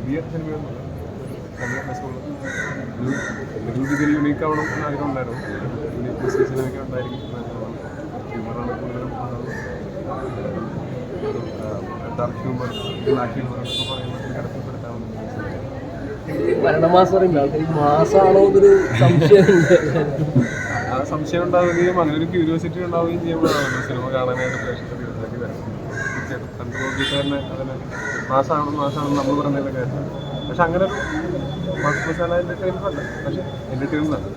പുതിയ സിനിമയൊന്നുമില്ല. നല്ല രസമുള്ള എന്തെങ്കിലും രീതിയിൽ യുണീക്ക് ആവണം എന്ന് ആഗ്രഹം ഉണ്ടായിരുന്നു. യുണീക്ക് സീസണൊക്കെ ഉണ്ടായിരിക്കും. ഹ്യൂമറാണ് കൂടുതലും ഡാർക്ക് ഹ്യൂമർ, ബ്ലാക്ക് ഹ്യൂമർ എന്നൊക്കെ പറയുമ്പോൾ കിടത്തിപ്പെടുത്താവുന്ന മരണമാസം മാസമാണോ എന്നൊരു സംശയമുണ്ട്. ആ സംശയം ഉണ്ടാവുകയും അങ്ങനൊരു ക്യൂരിയോസിറ്റി ഉണ്ടാവുകയും ചെയ്യുമ്പോഴാണ് സിനിമ കാണാനായിട്ട് പ്രേക്ഷകർ ഇതിലേക്ക് വരും. തീർച്ചയായിട്ടും കണ്ടു നോക്കിയിട്ട് തന്നെ അതിന് മാസമാണെന്ന് നമ്മൾ പറഞ്ഞതിൻ്റെ കാര്യം. പക്ഷെ അങ്ങനെ ഒരു മസാല എൻ്റർടൈൻമെൻ്റ് അല്ല, പക്ഷെ എൻ്റർടൈൻമെൻ്റ് ആണ്.